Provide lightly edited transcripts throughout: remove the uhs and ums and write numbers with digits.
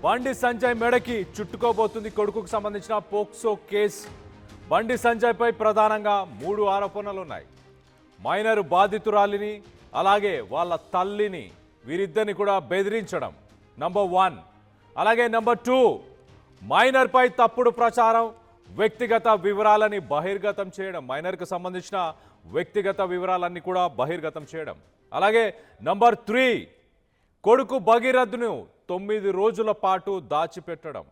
బండి సంజయ్ మెడకి చుట్టుకోబోతుంది కొడుకుకు సంబంధించిన పోక్సో కేసు. బండి సంజయ్పై ప్రధానంగా 3 ఆరోపణలు ఉన్నాయి. మైనర్ బాధితురాలిని అలాగే వాళ్ళ తల్లిని వీరిద్దరిని కూడా బెదిరించడం నంబర్ 1. అలాగే నంబర్ 2, మైనర్పై తప్పుడు ప్రచారం, వ్యక్తిగత వివరాలని బహిర్గతం చేయడం. మైనర్కు సంబంధించిన వ్యక్తిగత వివరాలన్నీ కూడా బహిర్గతం చేయడం. అలాగే నంబర్ 3, కొడుకు భగీరథ్ను 9 రోజుల పాటు దాచిపెట్టడం.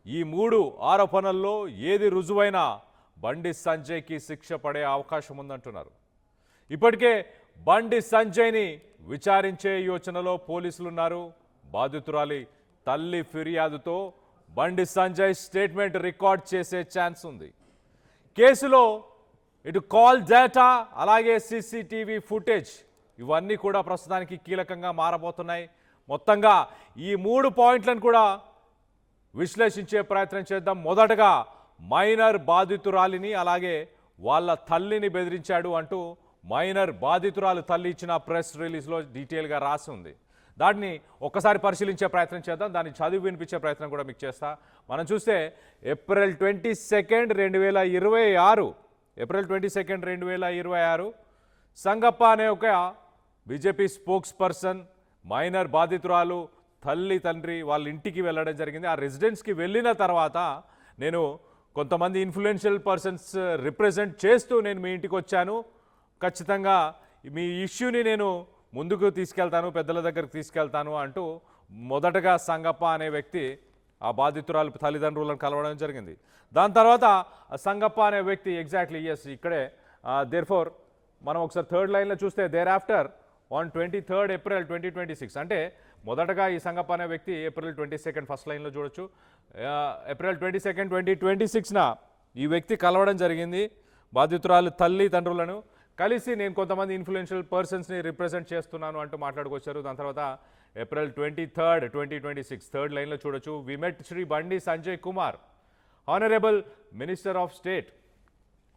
ఈ 3 ఆరోపణల్లో ఏది రుజువైనా బండి సంజయ్కి శిక్ష పడే అవకాశం ఉందంటున్నారు. ఇప్పటికే బండి సంజయ్ని విచారించే యోచనలో పోలీసులున్నారు. బాధితురాలి తల్లి ఫిర్యాదుతో బండి సంజయ్ స్టేట్మెంట్ రికార్డ్ చేసే ఛాన్స్ ఉంది. కేసులో ఇటు కాల్ డేటా అలాగే సీసీటీవీ ఫుటేజ్ ఇవన్నీ కూడా ప్రస్తుతానికి కీలకంగా మారబోతున్నాయి. మొత్తంగా ఈ 3 పాయింట్లను కూడా విశ్లేషించే ప్రయత్నం చేద్దాం. మొదటగా మైనర్ బాధితురాలిని అలాగే వాళ్ళ తల్లిని బెదిరించాడు అంటూ మైనర్ బాధితురాలు తల్లి ఇచ్చిన ప్రెస్ రిలీజ్లో డీటెయిల్గా రాసి ఉంది. దాన్ని ఒక్కసారి పరిశీలించే ప్రయత్నం చేద్దాం. దాన్ని చదివి వినిపించే ప్రయత్నం కూడా మీకు చేస్తా. మనం చూస్తే ఏప్రిల్ 22, 2026 ఏప్రిల్ 22, 2026 సంగప్ప అనే ఒక బీజేపీ స్పోక్స్ పర్సన్ మైనర్ బాధితురాలు తల్లి తండ్రి వాళ్ళ ఇంటికి వెళ్ళడం జరిగింది. ఆ రెసిడెన్స్కి వెళ్ళిన తర్వాత నేను కొంతమంది ఇన్ఫ్లుయెన్షియల్ పర్సన్స్ రిప్రజెంట్ చేస్తూ నేను మీ ఇంటికి వచ్చాను, ఖచ్చితంగా మీ ఇష్యూని నేను ముందుకు తీసుకెళ్తాను, పెద్దల దగ్గరకు తీసుకెళ్తాను అంటూ మొదటగా సంగప్ప అనే వ్యక్తి ఆ బాధితురాలు తల్లిదండ్రులను కలవడం జరిగింది. దాని తర్వాత సంగప్ప అనే వ్యక్తి ఎగ్జాక్ట్లీ ఇక్కడే దేర్ఫోర్ మనం ఒకసారి 3rd లైన్లో చూస్తే there after on 23rd April 2026 అంటే మొదటగా ఈ సంగప్ప అనే వ్యక్తి ఏప్రిల్ 22 ఫస్ట్ లైన్లో చూడొచ్చు. ఏప్రిల్ 22, 2026న ఈ వ్యక్తి కలవడం జరిగింది. బాధితురాలు తల్లి తండ్రులను కలిసి నేను కొంతమంది ఇన్ఫ్లుయెన్షియల్ పర్సన్స్ని రిప్రజెంట్ చేస్తున్నాను అంటూ మాట్లాడుకొచ్చారు. దాని తర్వాత ఏప్రిల్ 23, 2026 3rd లైన్లో చూడొచ్చు. వి మెట్ Shri Bandi Sanjay Kumar, honourable minister of state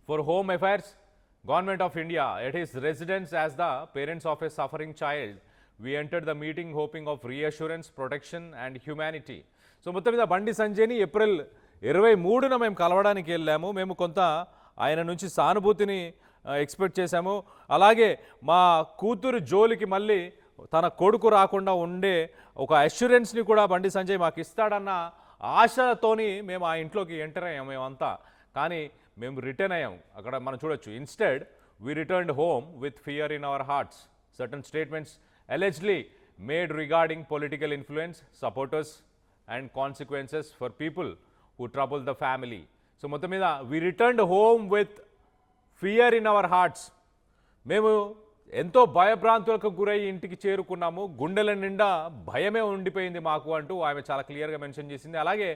for home affairs, Government of India, at his residence as the parents of a suffering child. We entered the meeting hoping of reassurance, protection and humanity. So మొత్తం మీద బండి సంజయ్ని April 23న మేము కలవడానికి వెళ్ళాము. మేము కొంత ఆయన నుంచి సానుభూతిని ఎక్స్పెక్ట్ చేశాము. అలాగే మా కూతురు జోలికి మళ్ళీ తన కొడుకు రాకుండా ఉండే ఒక అష్యూరెన్స్ని కూడా బండి సంజయ్ మాకు ఇస్తాడన్న ఆశతోని మేము ఆ ఇంట్లోకి ఎంటర్ అయ్యాము మేమంతా. కానీ మేము రిటర్న్ అయ్యాం. అక్కడ మనం చూడొచ్చు. Instead we returned home with fear in our hearts. Certain statements allegedly made regarding political influence, supporters and consequences for people who trouble the family. So మొత్తం మీద we returned home with fear in our hearts. మేము ఎంతో భయభ్రాంతులకు గురై ఇంటికి చేరుకున్నాము, గుండెల నిండా భయమే ఉండిపోయింది మాకు అంటూ ఆమె చాలా క్లియర్గా మెన్షన్ చేసింది. అలాగే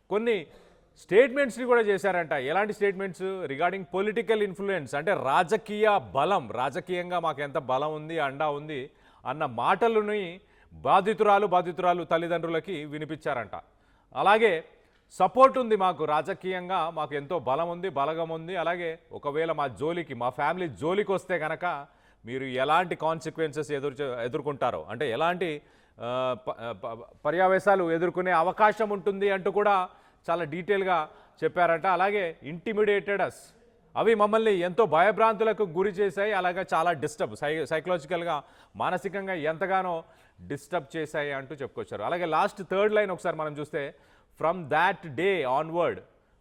కొన్ని స్టేట్మెంట్స్ని కూడా చేశారంట. ఎలాంటి స్టేట్మెంట్స్? రిగార్డింగ్ పొలిటికల్ ఇన్ఫ్లుయెన్స్, అంటే రాజకీయ బలం, రాజకీయంగా మాకు ఎంత బలం ఉంది, అండా ఉంది అన్న మాటలని బాధితురాలు తల్లిదండ్రులకి వినిపించారంట. అలాగే సపోర్ట్ ఉంది మాకు, రాజకీయంగా మాకు ఎంతో బలం ఉంది, బలగం ఉంది. అలాగే ఒకవేళ మా జోలికి, మా ఫ్యామిలీ జోలికి వస్తే కనుక మీరు ఎలాంటి కాన్సిక్వెన్సెస్ ఎదుర్కొంటారో, అంటే ఎలాంటి పర్యావేశాలు ఎదుర్కొనే అవకాశం ఉంటుంది అంటూ కూడా చాలా డీటెయిల్గా చెప్పారంట. అలాగే ఇంటిమిడేటెడ్ అస్, అవి మమ్మల్ని ఎంతో భయభ్రాంతులకు గురి చేశాయి, అలాగే చాలా డిస్టర్బ్ సైకలాజికల్గా మానసికంగా ఎంతగానో డిస్టర్బ్ చేశాయి అంటూ చెప్పుకొచ్చారు. అలాగే లాస్ట్ 3rd లైన్ ఒకసారి మనం చూస్తే, from that day onward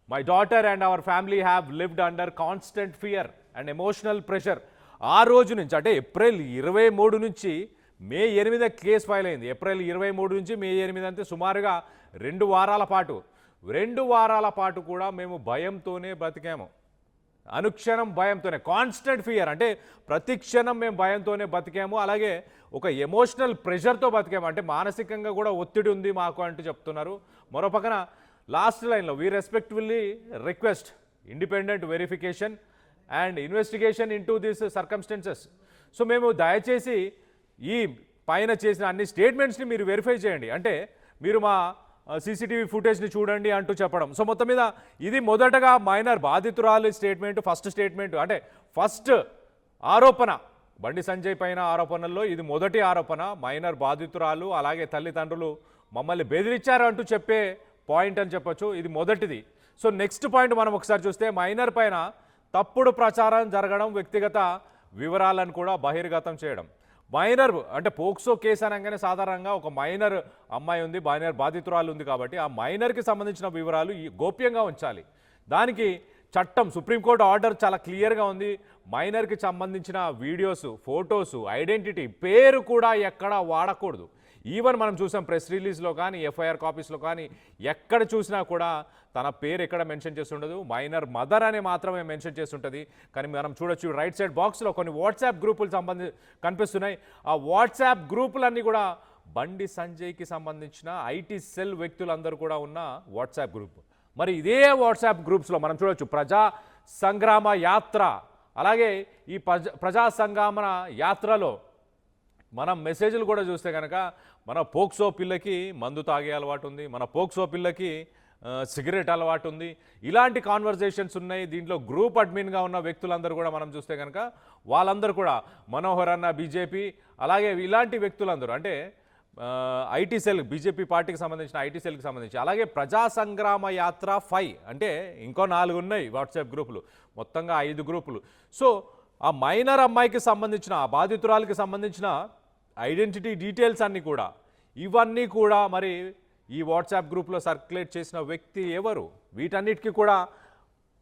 my daughter and our family have lived under constant fear and emotional pressure. ఆ రోజు నుంచి అంటే ఏప్రిల్ 23 నుంచి మే 8 కేసు ఫైల్ అయింది. ఏప్రిల్ 23 నుంచి మే 8 అంటే సుమారుగా 2 వారాల పాటు, 2 వారాల పాటు కూడా మేము భయంతోనే బతికాము. అనుక్షణం భయంతోనే, కాన్స్టెంట్ ఫియర్ అంటే ప్రతి క్షణం మేము భయంతోనే బతికాము. అలాగే ఒక ఎమోషనల్ ప్రెషర్తో బతికాము, అంటే మానసికంగా కూడా ఒత్తిడి ఉంది మాకు అంటూ చెప్తున్నారు. మరో పక్కన లాస్ట్ లైన్లో we respectfully request independent verification and investigation into this circumstances. So మేము దయచేసి ఈ పైన చేసిన అన్ని స్టేట్మెంట్స్ని మీరు వెరిఫై చేయండి, అంటే మీరు మా సీసీటీవీ ఫుటేజ్ని చూడండి అంటూ చెప్పడం. సో మొత్తం మీద ఇది మొదటగా మైనర్ బాధితురాలి స్టేట్మెంట్, ఫస్ట్ స్టేట్మెంట్, అంటే ఫస్ట్ ఆరోపణ బండి సంజయ్ పైన ఆరోపణల్లో ఇది మొదటి ఆరోపణ. మైనర్ బాధితురాలు అలాగే తల్లిదండ్రులు మమ్మల్ని బెదిరించారు అంటూ చెప్పే పాయింట్ అని చెప్పొచ్చు. ఇది మొదటిది. సో నెక్స్ట్ పాయింట్ మనం ఒకసారి చూస్తే మైనర్ పైన తప్పుడు ప్రచారం జరగడం, వ్యక్తిగత వివరాలను కూడా బహిర్గతం చేయడం. మైనర్ అంటే పోక్సో కేసు అనగానే సాధారణంగా ఒక మైనర్ అమ్మాయి ఉంది, మైనర్ బాధితురాలు ఉంది కాబట్టి ఆ మైనర్కి సంబంధించిన వివరాలు గోప్యంగా ఉంచాలి. దానికి చట్టం సుప్రీంకోర్టు ఆర్డర్ చాలా క్లియర్గా ఉంది. మైనర్కి సంబంధించిన వీడియోస్, ఫొటోస్, ఐడెంటిటీ, పేరు కూడా ఎక్కడ వాడకూడదు. ఈవెన్ మనం చూసాం ప్రెస్ రిలీజ్లో కానీ ఎఫ్ఐఆర్ కాపీస్లో కానీ ఎక్కడ చూసినా కూడా తన పేరు ఎక్కడ మెన్షన్ చేస్తుండదు, మైనర్ మదర్ అని మాత్రమే మెన్షన్ చేస్తుంటుంది. కానీ మనం చూడొచ్చు రైట్ సైడ్ బాక్స్లో కొన్ని వాట్సాప్ గ్రూపులు కనిపిస్తున్నాయి. ఆ వాట్సాప్ గ్రూపులన్నీ కూడా బండి సంజయ్కి సంబంధించిన ఐటీ సెల్ వ్యక్తులందరూ కూడా ఉన్న వాట్సాప్ గ్రూప్. మరి ఇదే వాట్సాప్ గ్రూప్స్లో మనం చూడొచ్చు ప్రజా సంగ్రామ యాత్ర, అలాగే ఈ ప్రజా సంగ్రామ యాత్రలో మనం మెసేజ్లు కూడా చూస్తే కనుక మన పోక్సో పిల్లకి మందు తాగే అలవాటు ఉంది, మన పోక్సో పిల్లకి సిగరెట్ అలవాటు ఉంది, ఇలాంటి కాన్వర్జేషన్స్ ఉన్నాయి. దీంట్లో గ్రూప్ అడ్మిన్గా ఉన్న వ్యక్తులందరూ కూడా మనం చూస్తే కనుక వాళ్ళందరూ కూడా మనోహర్ అన్న బీజేపీ, అలాగే ఇలాంటి వ్యక్తులందరూ అంటే ఐటీ సెల్, బీజేపీ పార్టీకి సంబంధించిన ఐటీ సెల్కి సంబంధించి, అలాగే ప్రజా సంగ్రామ యాత్ర 5 అంటే ఇంకో 4 ఉన్నాయి వాట్సాప్ గ్రూపులు, మొత్తంగా 5 గ్రూపులు. సో ఆ మైనర్ అమ్మాయికి సంబంధించిన, ఆ బాధితురాలకి సంబంధించిన ఐడెంటిటీ డీటెయిల్స్ అన్నీ కూడా, ఇవన్నీ కూడా మరి ఈ వాట్సాప్ గ్రూప్లో సర్క్యులేట్ చేసిన వ్యక్తి ఎవరు, వీటన్నిటికీ కూడా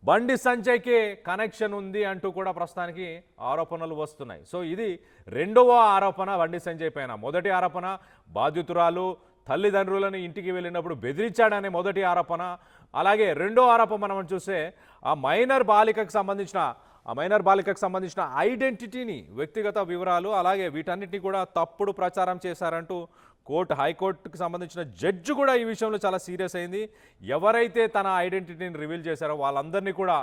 బండి సంజయ్కి కనెక్షన్ ఉంది అంటూ కూడా ప్రస్తుతానికి ఆరోపణలు వస్తున్నాయి. సో ఇది రెండవ ఆరోపణ బండి సంజయ్ పైన. మొదటి ఆరోపణ బాధితురాలు తల్లిదండ్రులను ఇంటికి వెళ్ళినప్పుడు బెదిరించాడనే మొదటి ఆరోపణ. అలాగే రెండో ఆరోపణ మనం చూస్తే ఆ మైనర్ బాలికకు సంబంధించిన ఐడెంటిటీని, వ్యక్తిగత వివరాలు, అలాగే వీటన్నిటిని కూడా తప్పుడు ప్రచారం చేశారంటూ హైకోర్టుకు సంబంధించిన జడ్జి కూడా ఈ విషయంలో చాలా సీరియస్ అయింది. ఎవరైతే తన ఐడెంటిటీని రివీల్ చేశారో వాళ్ళందరినీ కూడా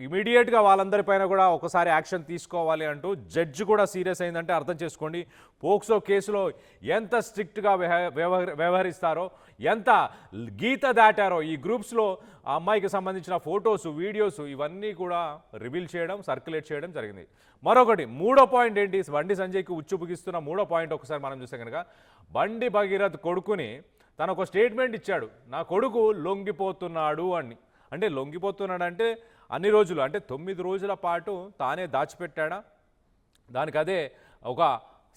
ఇమీడియట్గా వాళ్ళందరిపైన కూడా ఒకసారి యాక్షన్ తీసుకోవాలి అంటూ జడ్జి కూడా సీరియస్ అయిందంటే అర్థం చేసుకోండి పోక్సో కేసులో ఎంత స్ట్రిక్ట్గా వ్యవహరిస్తారో, ఎంత గీత దాటారో. ఈ గ్రూప్స్లో ఆ అమ్మాయికి సంబంధించిన ఫొటోస్, వీడియోస్ ఇవన్నీ కూడా రివీల్ చేయడం, సర్క్యులేట్ చేయడం జరిగింది. మరొకటి మూడో పాయింట్ ఏంటి, బండి సంజయ్కి ఉచ్చు బిగిస్తున్న మూడో పాయింట్ ఒకసారి మనం చూస్తే కనుక బండి భగీరథ్ కొడుకుని తను ఒక స్టేట్మెంట్ ఇచ్చాడు, నా కొడుకు లొంగిపోతున్నాడు అని. అంటే లొంగిపోతున్నాడు అంటే అన్ని రోజులు అంటే 9 రోజుల పాటు తానే దాచిపెట్టాడా, దానికి అదే ఒక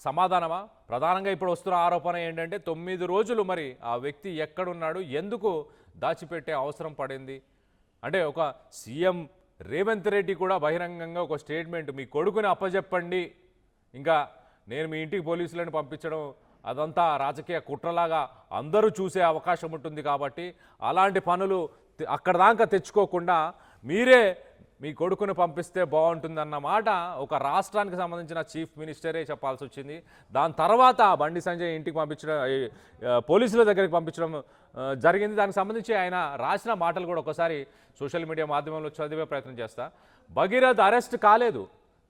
సమాధానమా? ప్రధానంగా ఇప్పుడు వస్తున్న ఆరోపణ ఏంటంటే 9 రోజులు మరి ఆ వ్యక్తి ఎక్కడున్నాడు, ఎందుకు దాచిపెట్టే అవసరం పడింది అంటే ఒక సీఎం రేవంత్ రెడ్డి కూడా బహిరంగంగా ఒక స్టేట్మెంట్, మీ కొడుకుని అప్పచెప్పండి, ఇంకా నేను మీ ఇంటికి పోలీసులను పంపించడం అదంతా రాజకీయ కుట్రలాగా అందరూ చూసే అవకాశం ఉంటుంది కాబట్టి అలాంటి పనులు అక్కడ దాకా తెచ్చుకోకుండా మీరే మీ కొడుకుని పంపిస్తే బాగుంటుందన్నమాట ఒక రాష్ట్రానికి సంబంధించిన చీఫ్ మినిస్టరే చెప్పాల్సి వచ్చింది. దాని తర్వాత బండి సంజయ్ ఇంటికి పంపించడం, పోలీసుల దగ్గరికి పంపించడం జరిగింది. దానికి సంబంధించి ఆయన రాసిన మాటలు కూడా ఒకసారి సోషల్ మీడియా మాధ్యమంలో చదివే ప్రయత్నం చేస్తా. భగీరథ్ అరెస్ట్ కాలేదు,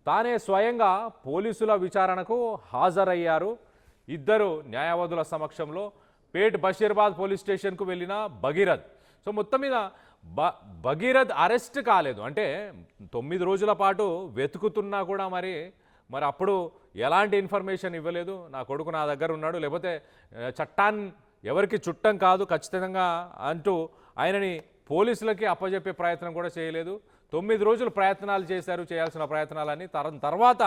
తానే స్వయంగా పోలీసుల విచారణకు హాజరయ్యారు. 2 న్యాయవాదుల సమక్షంలో పేట్ బషీర్బాద్ పోలీస్ స్టేషన్కు వెళ్ళిన భగీరథ్. సో మొత్తం మీద భగీరథ్ అరెస్ట్ కాలేదు అంటే 9 రోజుల పాటు వెతుకుతున్నా కూడా మరి అప్పుడు ఎలాంటి ఇన్ఫర్మేషన్ ఇవ్వలేదు, నా కొడుకు నా దగ్గర ఉన్నాడు, లేకపోతే చట్టాన్ని ఎవరికి చుట్టం కాదు ఖచ్చితంగా అంటూ ఆయనని పోలీసులకి అప్పజెప్పే ప్రయత్నం కూడా చేయలేదు. 9 రోజులు ప్రయత్నాలు చేశారు, చేయాల్సిన ప్రయత్నాలన్నీ. తర్వాత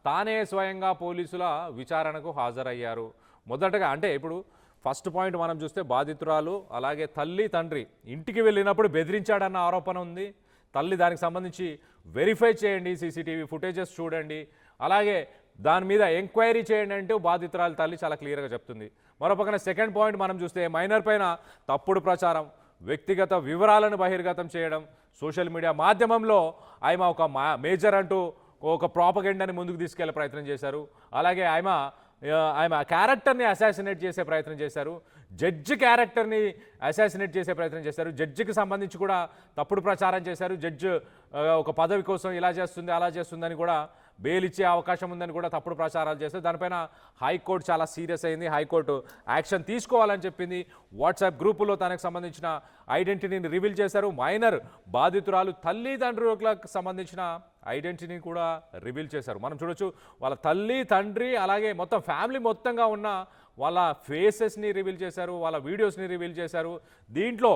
తానే స్వయంగా పోలీసుల విచారణకు హాజరయ్యారు. మొదటగా అంటే ఇప్పుడు ఫస్ట్ పాయింట్ మనం చూస్తే బాధితురాలు అలాగే తల్లి తండ్రి ఇంటికి వెళ్ళినప్పుడు బెదిరించాడన్న ఆరోపణ ఉంది. తల్లి దానికి సంబంధించి వెరిఫై చేయండి, సీసీటీవీ ఫుటేజెస్ చూడండి, అలాగే దాని మీద ఎంక్వైరీ చేయండి అంటూ బాధితురాలు తల్లి చాలా క్లియర్గా చెప్తుంది. మరోపక్కన సెకండ్ పాయింట్ మనం చూస్తే మైనర్ పైన తప్పుడు ప్రచారం, వ్యక్తిగత వివరాలను బహిర్గతం చేయడం, సోషల్ మీడియా మాధ్యమంలో ఆయన ఒక మేజర్ అంటూ ఒక ప్రాపగెండాని ముందుకు తీసుకెళ్లే ప్రయత్నం చేశారు. అలాగే ఆయన క్యారెక్టర్ని అసాసినేట్ చేసే ప్రయత్నం చేశారు, జడ్జి క్యారెక్టర్ని అసాసినేట్ చేసే ప్రయత్నం చేశారు, జడ్జికి సంబంధించి కూడా తప్పుడు ప్రచారం చేశారు. జడ్జి ఒక పదవి కోసం ఇలా చేస్తుంది అలా చేస్తుందని కూడా బెయిల్ ఇచ్చే అవకాశం ఉందని కూడా తప్పుడు ప్రచారాలు చేశారు. దానిపైన హైకోర్టు చాలా సీరియస్ అయింది, హైకోర్టు యాక్షన్ తీసుకోవాలని చెప్పింది. వాట్సాప్ గ్రూపులో తనకు సంబంధించిన ఐడెంటిటీని రివీల్ చేశారు. మైనర్ బాధితురాలు తల్లిదండ్రులకు సంబంధించిన ఐడెంటిటీని కూడా రివీల్ చేశారు. మనం చూడొచ్చు వాళ్ళ తల్లి, తండ్రి అలాగే మొత్తం ఫ్యామిలీ మొత్తంగా ఉన్న వాళ్ళ ఫేసెస్ని రివీల్ చేశారు, వాళ్ళ వీడియోస్ని రివీల్ చేశారు. దీంట్లో